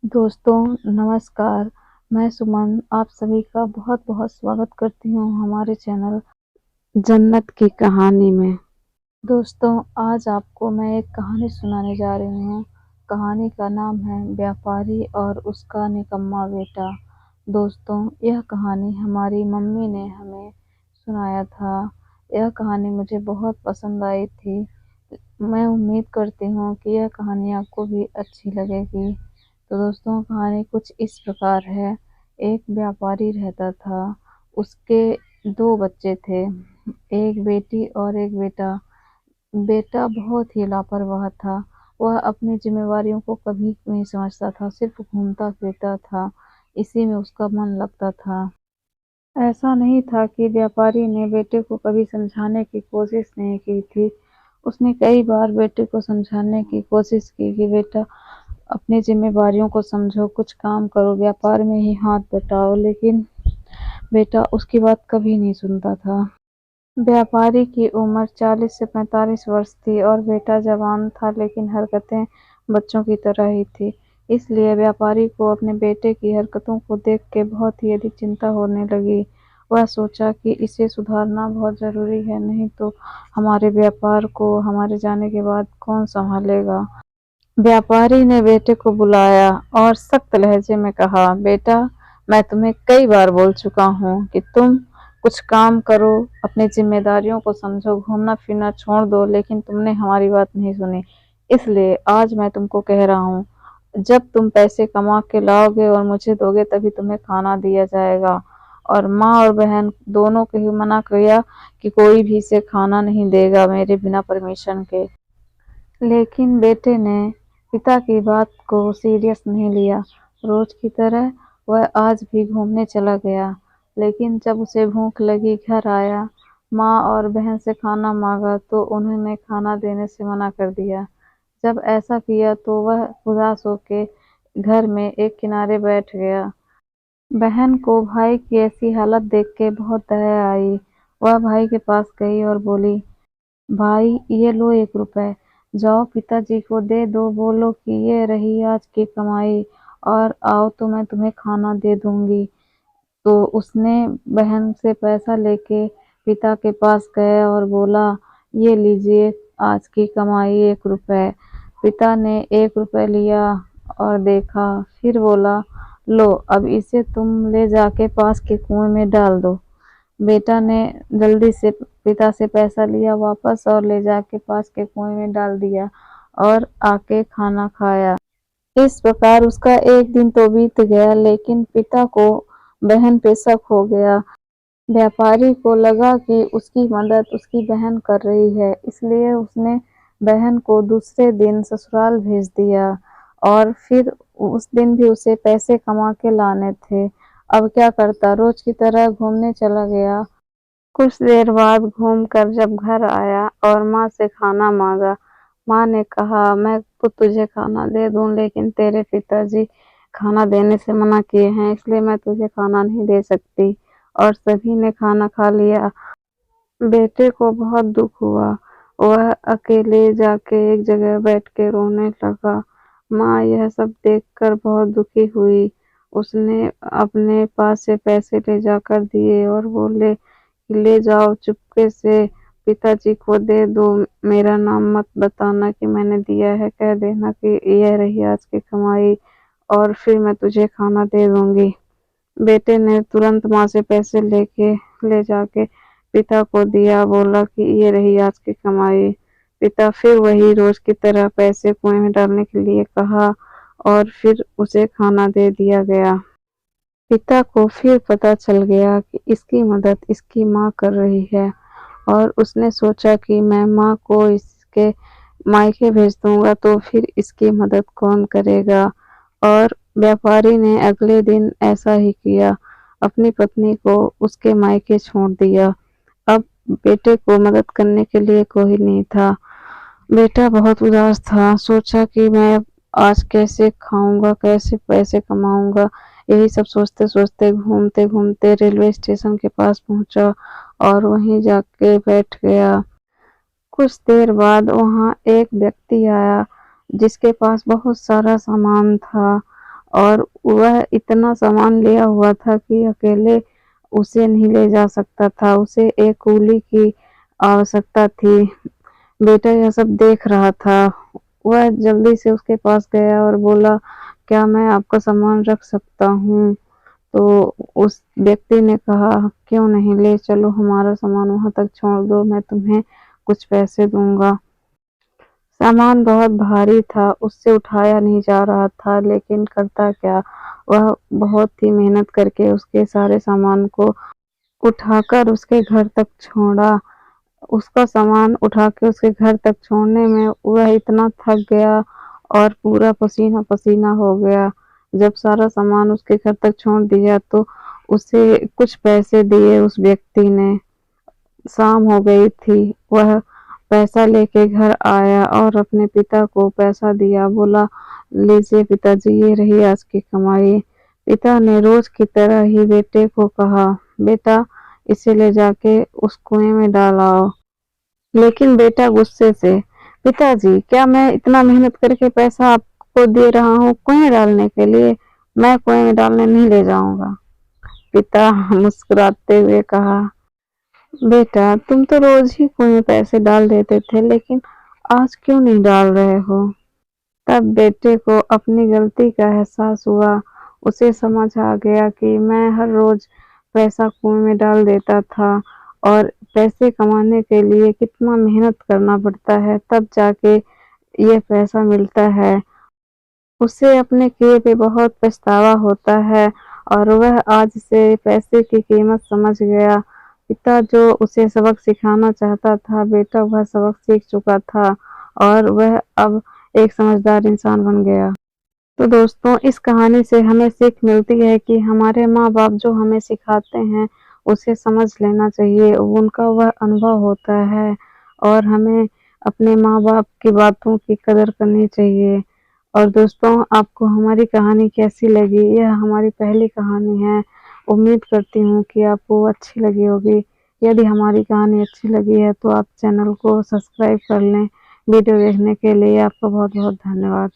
दोस्तों नमस्कार, मैं सुमन आप सभी का बहुत-बहुत स्वागत करती हूँ हमारे चैनल जन्नत की कहानी में। दोस्तों आज आपको मैं एक कहानी सुनाने जा रही हूँ। कहानी का नाम है व्यापारी और उसका निकम्मा बेटा। दोस्तों यह कहानी हमारी मम्मी ने हमें सुनाया था। यह कहानी मुझे बहुत पसंद आई थी। मैं उम्मीद करती हूँ कि यह कहानी आपको भी अच्छी लगेगी। तो दोस्तों कहानी कुछ इस प्रकार है। एक व्यापारी रहता था। उसके 2 बच्चे थे, एक बेटी और एक बेटा। बेटा बहुत ही लापरवाह था। वह अपनी ज़िम्मेवारियों को कभी नहीं समझता था, सिर्फ़ घूमता-फिरता था। इसी में उसका मन लगता था। ऐसा नहीं था कि व्यापारी ने बेटे को कभी समझाने की कोशिश नहीं की थी। उसने कई बार बेटे को समझाने की कोशिश की कि बेटा अपनी ज़िम्मेवारियों को समझो, कुछ काम करो, व्यापार में ही हाथ बटाओ, लेकिन बेटा उसकी बात कभी नहीं सुनता था। व्यापारी की उम्र 40 से 45 वर्ष थी और बेटा जवान था, लेकिन हरकतें बच्चों की तरह ही थी। इसलिए व्यापारी को अपने बेटे की हरकतों को देख के बहुत ही अधिक चिंता होने लगी। वह सोचा कि इसे सुधारना बहुत ज़रूरी है, नहीं तो हमारे व्यापार को हमारे जाने के बाद कौन सँभालेगा। व्यापारी ने बेटे को बुलाया और सख्त लहजे में कहा, बेटा मैं तुम्हें कई बार बोल चुका हूँ कि तुम कुछ काम करो, अपनी जिम्मेदारियों को समझो, घूमना फिरना छोड़ दो, लेकिन तुमने हमारी बात नहीं सुनी। इसलिए आज मैं तुमको कह रहा हूँ, जब तुम पैसे कमा के लाओगे और मुझे दोगे तभी तुम्हें खाना दिया जाएगा। और माँ और बहन दोनों को ही मना किया कि कोई भी इसे खाना नहीं देगा मेरे बिना परमिशन के। लेकिन बेटे ने पिता की बात को सीरियस नहीं लिया। रोज की तरह वह आज भी घूमने चला गया, लेकिन जब उसे भूख लगी, घर आया, माँ और बहन से खाना मांगा तो उन्होंने खाना देने से मना कर दिया। जब ऐसा किया तो वह उदास होके घर में एक किनारे बैठ गया। बहन को भाई की ऐसी हालत देख के बहुत दया आई। वह भाई के पास गई और बोली, भाई ये लो 1 रुपए, जाओ पिताजी को दे दो, बोलो कि ये रही आज की कमाई और आओ तो मैं तुम्हें खाना दे दूंगी। तो उसने बहन से पैसा लेके पिता के पास गया और बोला, ये लीजिए आज की कमाई 1 रुपए। पिता ने 1 रुपए लिया और देखा, फिर बोला, लो अब इसे तुम ले जाके पास के कुएं में डाल दो। बेटा ने जल्दी से पिता से पैसा लिया वापस और ले जाके पास के कुएं में डाल दिया और आके खाना खाया। इस प्रकार उसका एक दिन तो बीत गया, लेकिन पिता को बहन पे शक हो गया। व्यापारी को लगा कि उसकी मदद उसकी बहन कर रही है, इसलिए उसने बहन को दूसरे दिन ससुराल भेज दिया और फिर उस दिन भी उसे पैसे कमा के लाने थे। अब क्या करता, रोज की तरह घूमने चला गया। कुछ देर बाद घूमकर जब घर आया और माँ से खाना मांगा, माँ ने कहा, मैं तो तुझे खाना दे दूं, लेकिन तेरे पिताजी खाना देने से मना किए हैं, इसलिए मैं तुझे खाना नहीं दे सकती। और सभी ने खाना खा लिया। बेटे को बहुत दुख हुआ। वह अकेले जाके एक जगह बैठ के रोने लगा। माँ यह सब देखकर बहुत दुखी हुई। उसने अपने पास से पैसे ले जाकर दिए और बोले, ले जाओ चुपके से पिताजी को दे दो, मेरा नाम मत बताना कि मैंने दिया है, कह देना कि यह रही आज की कमाई और फिर मैं तुझे खाना दे दूंगी। बेटे ने तुरंत माँ से पैसे लेके ले जाके पिता को दिया, बोला कि ये रही आज की कमाई। पिता फिर वही रोज की तरह पैसे कुएं में डालने के लिए कहा और फिर उसे खाना दे दिया गया। पिता को फिर पता चल गया कि इसकी मदद इसकी माँ कर रही है और उसने सोचा कि मैं माँ को इसके मायके भेज दूंगा तो फिर इसकी मदद कौन करेगा। और व्यापारी ने अगले दिन ऐसा ही किया, अपनी पत्नी को उसके मायके छोड़ दिया। अब बेटे को मदद करने के लिए कोई नहीं था। बेटा बहुत उदास था, सोचा कि मैं आज कैसे खाऊंगा, कैसे पैसे कमाऊंगा। यही सब सोचते सोचते घूमते घूमते रेलवे स्टेशन के पास पहुंचा और वहीं जाके बैठ गया। कुछ देर बाद वहां एक व्यक्ति आया जिसके पास बहुत सारा सामान था और वह इतना सामान लिया हुआ था कि अकेले उसे नहीं ले जा सकता था, उसे एक कूली की आवश्यकता थी। बेटा यह सब देख रहा था। वह जल्दी से उसके पास गया और बोला, क्या मैं आपका सामान रख सकता हूँ? तो उस व्यक्ति ने कहा, क्यों नहीं, ले चलो, हमारा सामान वहां तक छोड़ दो, मैं तुम्हें कुछ पैसे दूंगा। सामान बहुत भारी था, उससे उठाया नहीं जा रहा था, लेकिन करता क्या, वह बहुत ही मेहनत करके उसके सारे सामान को उठाकर उसके घर तक छोड़ा। उसका सामान उठा के उसके घर तक छोड़ने में वह इतना थक गया और पूरा पसीना-पसीना हो गया। जब सारा सामान उसके घर तक छोड़ दिया तो उसे कुछ पैसे दिए उस व्यक्ति ने। शाम हो गई थी। वह पैसा लेके घर आया और अपने पिता को पैसा दिया। बोला, लीजिए पिताजी, ये रही आज की कमाई। पिता ने रोज की तरह ही बेटे को कहा, बेटा इसे ले जाके उस कुएं में डाल आओ। लेकिन बेटा गुस्से से, पिताजी क्या मैं इतना मेहनत करके पैसा आपको दे रहा हूँ कुएं डालने के लिए? मैं कुएं में डालने नहीं ले जाऊंगा। पिता मुस्कुराते हुए कहा, बेटा तुम तो रोज ही कुएं में पैसे डाल देते थे, लेकिन आज क्यों नहीं डाल रहे हो? तब बेटे को अपनी गलती का एहसास हुआ। उसे समझ आ गया कि मैं हर रोज पैसा कुएं में डाल देता था और पैसे कमाने के लिए कितना मेहनत करना पड़ता है, तब जाके ये पैसा मिलता है। उसे अपने किए पे बहुत पछतावा होता है और वह आज से पैसे की कीमत समझ गया। पिता जो उसे सबक सिखाना चाहता था, बेटा वह सबक सीख चुका था और वह अब एक समझदार इंसान बन गया। तो दोस्तों, इस कहानी से हमें सीख मिलती है कि हमारे माँ-बाप जो हमें सिखाते हैं, उसे समझ लेना चाहिए। उनका वह अनुभव होता है और हमें अपने माँ-बाप की बातों की कदर करनी चाहिए। और दोस्तों, आपको हमारी कहानी कैसी लगी? यह हमारी पहली कहानी है। उम्मीद करती हूँ कि आपको अच्छी लगी होगी। यदि हमारी कहानी अच्छी लगी है तो आप चैनल को सब्सक्राइब कर लें। वीडियो देखने के लिए आपका बहुत-बहुत धन्यवाद।